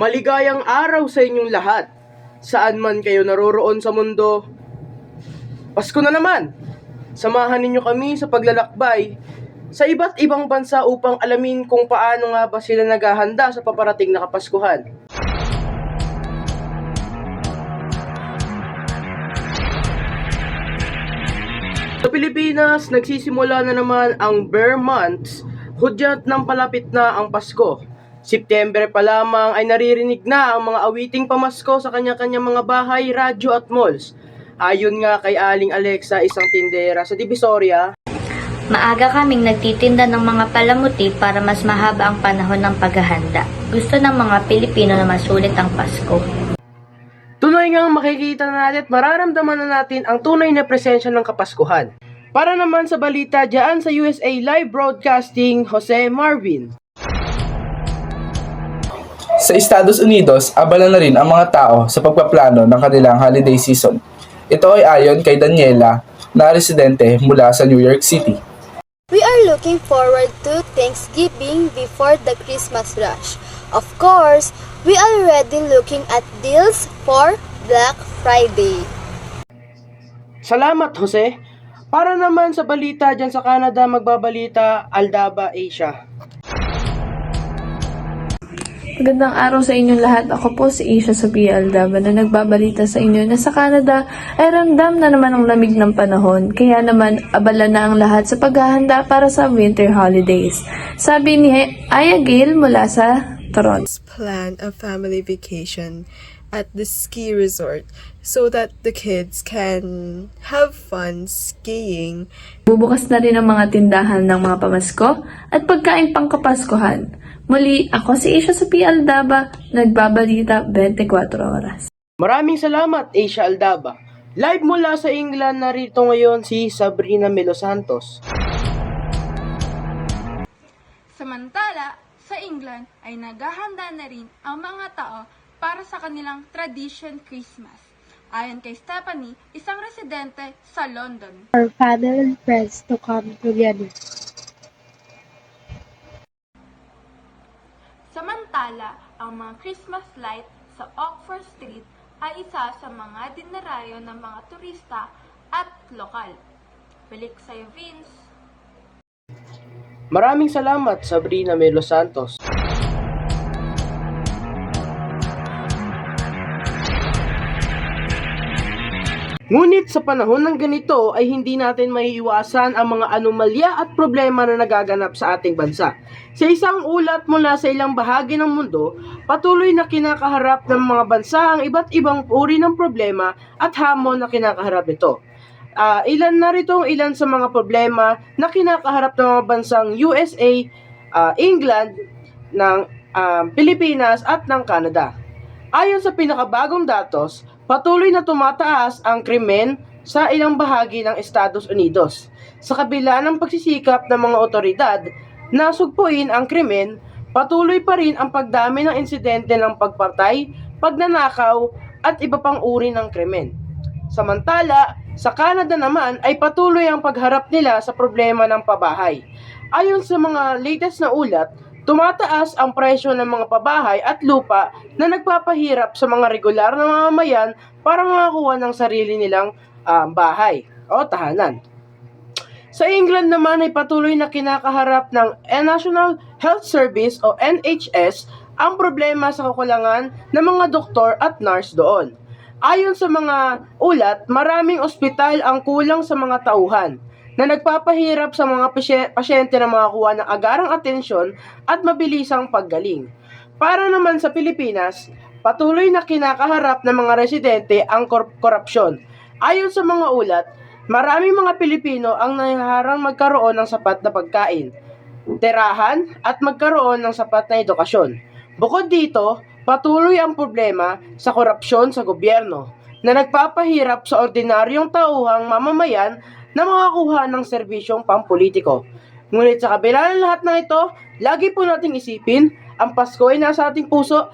Maligayang araw sa inyong lahat. Saan man kayo naroroon sa mundo, Pasko na naman! Samahan ninyo kami sa paglalakbay sa iba't ibang bansa upang alamin kung paano nga ba sila naghahanda sa paparating na Kapaskuhan. Sa Pilipinas, nagsisimula na naman ang Bear Months, hudyat ng palapit na ang Pasko. September pa lamang ay naririnig na ang mga awiting pamasko sa kanya-kanyang mga bahay, radyo at malls. Ayon nga kay Aling Alexa, isang tindera sa Divisoria, maaga kaming nagtitinda ng mga palamuti para mas mahaba ang panahon ng paghahanda. Gusto ng mga Pilipino na masulit ang Pasko. tunay ngang makikita na natin at mararamdaman na natin ang tunay na presensya ng Kapaskuhan. Para naman sa balita dyan sa USA Live Broadcasting, Jose Marvin. Sa Estados Unidos, abala na rin ang mga tao sa pagpaplano ng kanilang holiday season. Ito ay ayon kay Daniela, na residente mula sa New York City. We are looking forward to Thanksgiving before the Christmas rush. Of course, we are already looking at deals for Black Friday. Salamat, Jose. Para naman sa balita dyan sa Canada, magbabalita Aldaba Asia. Magandang araw sa inyong lahat. Ako po si Asia Sophia Aldaba na nagbabalita sa inyo na sa Canada ay ramdam na naman ang lamig ng panahon. Kaya naman abala na ang lahat sa paghahanda para sa winter holidays. Sabi ni Aya Gale mula sa Toronto. Plan a family vacation at the ski resort so that the kids can have fun skiing. Bubukas na rin ang mga tindahan ng mga pamasko at pagkain pangkapaskuhan. Muli, ako si Asia Sophia Aldaba, nagbabalita 24 oras. Maraming salamat, Asia Aldaba. Live mula sa England, narito ngayon si Sabrina Melo Santos. Samantala, sa England ay naghahanda na rin ang mga tao para sa kanilang tradition Christmas. Ayon kay Stephanie, isang residente sa London. For family and friends to come together. Samantala, ang mga Christmas light sa Oxford Street ay isa sa mga dinarayo ng mga turista at lokal. Balik sa'yo, Vince. Maraming salamat, Sabrina Melo Santos. Ngunit sa panahon ng ganito ay hindi natin maiiwasan ang mga anomalya at problema na nagaganap sa ating bansa. Sa isang ulat mula sa ilang bahagi ng mundo, patuloy na kinakaharap ng mga bansa ang iba't ibang uri ng problema at hamon na kinakaharap ito. Ilan sa mga problema na kinakaharap ng mga bansang USA, England, ng Pilipinas at ng Canada. Ayon sa pinakabagong datos, patuloy na tumataas ang krimen sa ilang bahagi ng Estados Unidos. Sa kabila ng pagsisikap ng mga otoridad na sugpuin ang krimen, patuloy pa rin ang pagdami ng insidente ng pagpatay, pagnanakaw at iba pang uri ng krimen. Samantala, sa Canada naman ay patuloy ang pagharap nila sa problema ng pabahay. Ayon sa mga latest na ulat, tumataas ang presyo ng mga pabahay at lupa na nagpapahirap sa mga regular na mamamayan para makakuha ng sarili nilang bahay o tahanan. Sa England naman ay patuloy na kinakaharap ng National Health Service o NHS ang problema sa kakulangan ng mga doktor at nurse doon. Ayon sa mga ulat, maraming ospital ang kulang sa mga tauhan na nagpapahirap sa mga pasyente na makakuha ng agarang atensyon at mabilisang paggaling. Para naman sa Pilipinas, patuloy na kinakaharap ng mga residente ang korupsyon. Ayon sa mga ulat, maraming mga Pilipino ang nahiharang magkaroon ng sapat na pagkain, tirahan at magkaroon ng sapat na edukasyon. Bukod dito, patuloy ang problema sa korupsyon sa gobyerno na nagpapahirap sa ordinaryong tauhang mamamayan na makakuha ng serbisyong pampolitiko. Ngunit sa kabila ng lahat ng ito, lagi po nating isipin, ang Pasko ay nasa ating puso